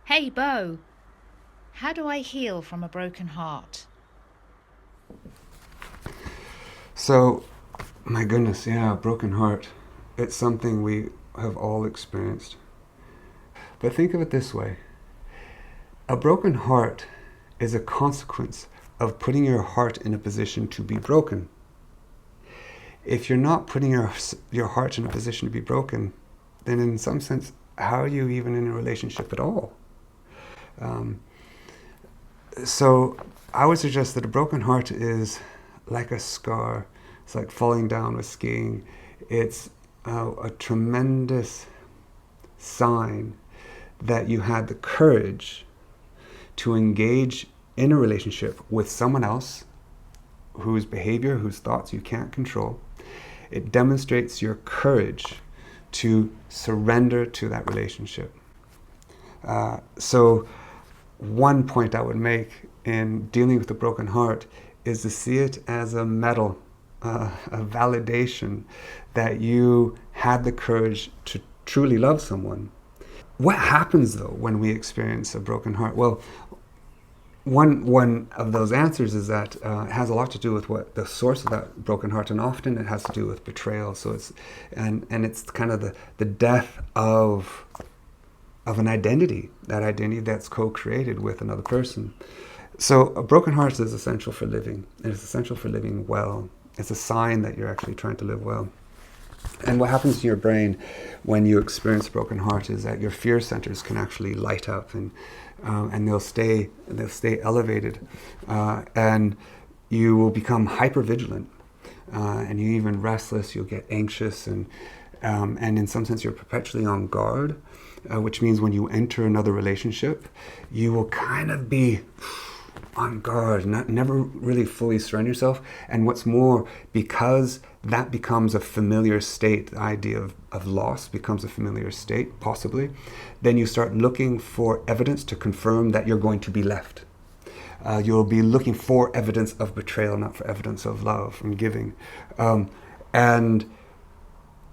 Hey, Beau, how do I heal from a broken heart? So, my goodness, yeah, a broken heart. It's something we have all experienced. But think of it this way: a broken heart is a consequence of putting your heart in a position to be broken. If you're not putting your heart in a position to be broken, then in some sense, how are you even in a relationship at all? Um, so, I would suggest that a broken heart is like a scar. It's like falling down with skiing. It's a tremendous sign that you had the courage to engage in a relationship with someone else whose behavior, whose thoughts you can't control. It demonstrates your courage to surrender to that relationship. So, one point I would make in dealing with a broken heart is to see it as a medal, a validation that you had the courage to truly love someone. What happens though when we experience a broken heart? Well, one of those answers is that it has a lot to do with what the source of that broken heart, and often it has to do with betrayal. So it's kind of the death of an identity, that identity that's co-created with another person. So a broken heart is essential for living. It's essential for living well. It's a sign that you're actually trying to live well. And what happens to your brain when you experience a broken heart is that your fear centers can actually light up, and they'll stay elevated, and you will become hyper vigilant, and you even restless. You'll get anxious, and in some sense you're perpetually on guard, which means when you enter another relationship, you will kind of be on guard, never really fully surrender yourself. And what's more, because that becomes a familiar state, the idea of loss becomes a familiar state, possibly, then you start looking for evidence to confirm that you're going to be left. You'll be looking for evidence of betrayal, not for evidence of love and giving. And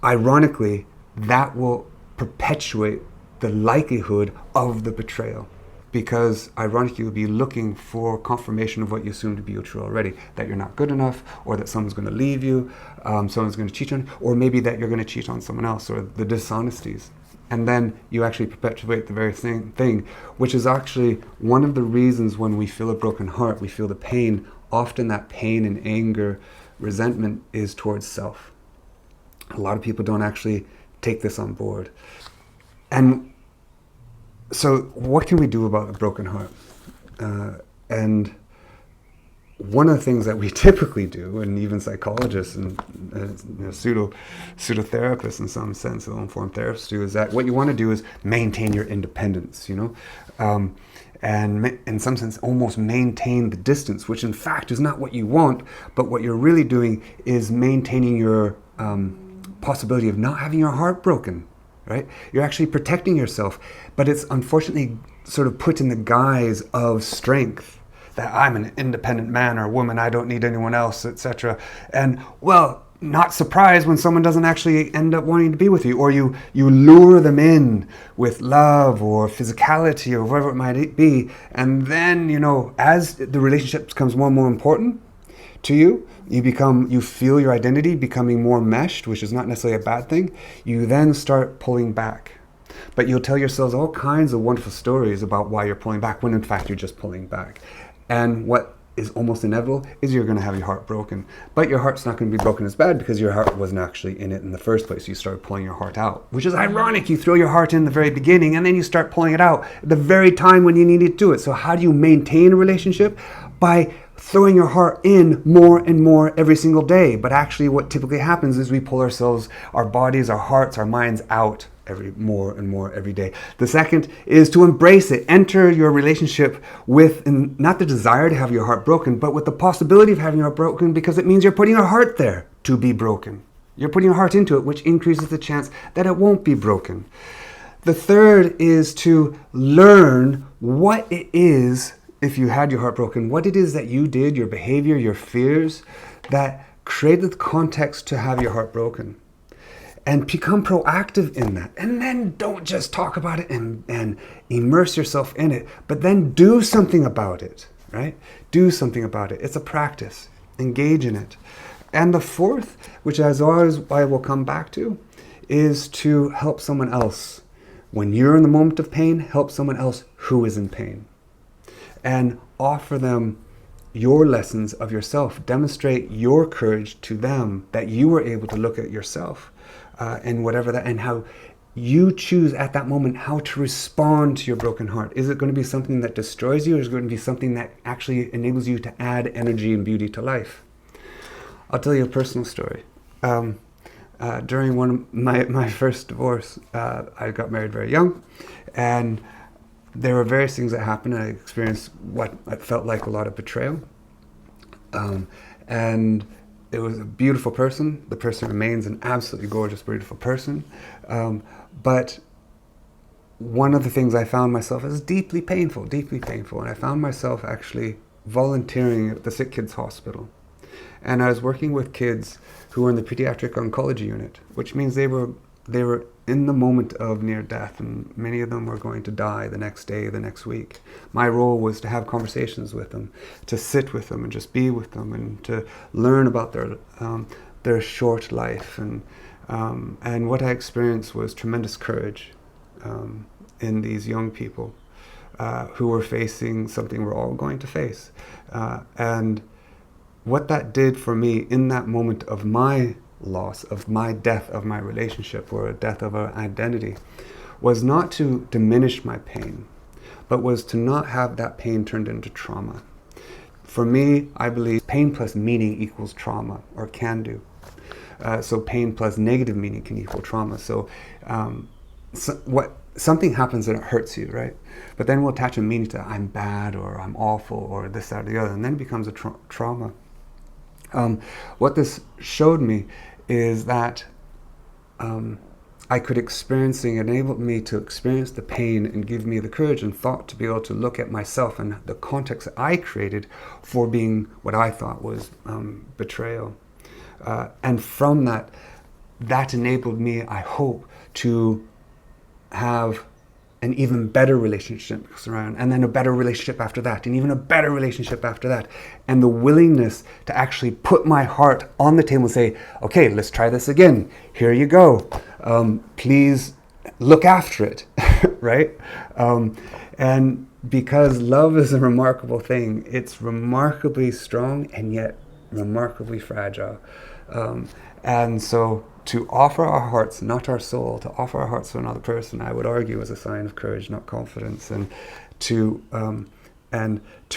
ironically, that will perpetuate the likelihood of the betrayal. Because ironically, you'll be looking for confirmation of what you assume to be true already, that you're not good enough, or that someone's going to leave you, someone's going to cheat on you, or maybe that you're going to cheat on someone else, or the dishonesties. And then you actually perpetuate the very same thing, which is actually one of the reasons when we feel a broken heart, we feel the pain. Often that pain and anger, resentment is towards self. A lot of people don't actually take this on board. And so what can we do about a broken heart? And one of the things that we typically do, and even psychologists and pseudotherapists in some sense, ill-informed therapists do, is that what you want to do is maintain your independence, and in some sense almost maintain the distance, which in fact is not what you want, but what you're really doing is maintaining your possibility of not having your heart broken. Right? You're actually protecting yourself, but it's unfortunately sort of put in the guise of strength, that I'm an independent man or woman, I don't need anyone else, etc. And well, not surprised when someone doesn't actually end up wanting to be with you, or you lure them in with love or physicality or whatever it might be, and then as the relationship becomes more and more important to you, you feel your identity becoming more meshed, which is not necessarily a bad thing. You then start pulling back. But you'll tell yourselves all kinds of wonderful stories about why you're pulling back, when in fact you're just pulling back. And what is almost inevitable is you're going to have your heart broken. But your heart's not going to be broken as bad because your heart wasn't actually in it in the first place. You started pulling your heart out, which is ironic. You throw your heart in the very beginning and then you start pulling it out at the very time when you need to do it. So how do you maintain a relationship? By throwing your heart in more and more every single day. But actually what typically happens is we pull our bodies, our hearts, our minds out more and more every day. The second is to embrace it. Enter your relationship with not the desire to have your heart broken, but with the possibility of having your heart broken, because it means you're putting your heart there to be broken. You're putting your heart into it, which increases the chance that it won't be broken. The third is to learn what it is, if you had your heart broken, what it is that you did, your behavior, your fears, that created the context to have your heart broken. and become proactive in that. And then don't just talk about it and immerse yourself in it, but then do something about it, right? Do something about it. It's a practice. Engage in it. And the fourth, which as always I will come back to, is to help someone else. When you're in the moment of pain, help someone else who is in pain. And offer them your lessons of yourself. Demonstrate your courage to them, that you were able to look at yourself and whatever that, and how you choose at that moment how to respond to your broken heart. Is it going to be something that destroys you, or is it going to be something that actually enables you to add energy and beauty to life? I'll tell you a personal story. During one of my first divorce, I got married very young, and there were various things that happened. I experienced what I felt like a lot of betrayal. And it was a beautiful person. The person remains an absolutely gorgeous, beautiful person. But one of the things I found myself as deeply painful. And I found myself actually volunteering at the sick kids hospital. And I was working with kids who were in the pediatric oncology unit, which means they were in the moment of near death, and many of them were going to die the next day, the next week. My role was to have conversations with them, to sit with them and just be with them, and to learn about their short life. And what I experienced was tremendous courage in these young people who were facing something we're all going to face. And what that did for me in that moment of my loss, of my death of my relationship, or a death of an identity, was not to diminish my pain, but was to not have that pain turned into trauma. For me, I believe pain plus meaning equals trauma, or can do. So pain plus negative meaning can equal trauma. So something happens and it hurts you, right? But then we'll attach a meaning to I'm bad, or I'm awful, or this, that, or the other, and then it becomes a trauma. What this showed me is that I could enabled me to experience the pain and give me the courage and thought to be able to look at myself and the context that I created for being what I thought was betrayal. And from that enabled me, I hope, to have an even better relationship around, and then a better relationship after that, and even a better relationship after that. And the willingness to actually put my heart on the table and say, okay, let's try this again. Here you go. Please look after it, right? And because love is a remarkable thing, it's remarkably strong and yet remarkably fragile. And so to offer our hearts, not our soul, to offer our hearts to another person, I would argue is a sign of courage, not confidence. And to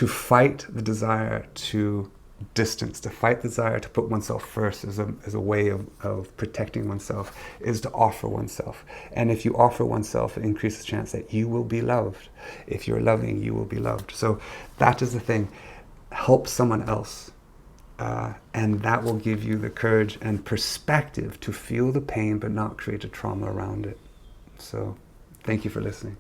fight the desire to distance, to fight the desire to put oneself first as a way of protecting oneself, is to offer oneself. And if you offer oneself, it increases the chance that you will be loved. If you're loving, you will be loved. So that is the thing. Help someone else. And that will give you the courage and perspective to feel the pain but not create a trauma around it. So thank you for listening.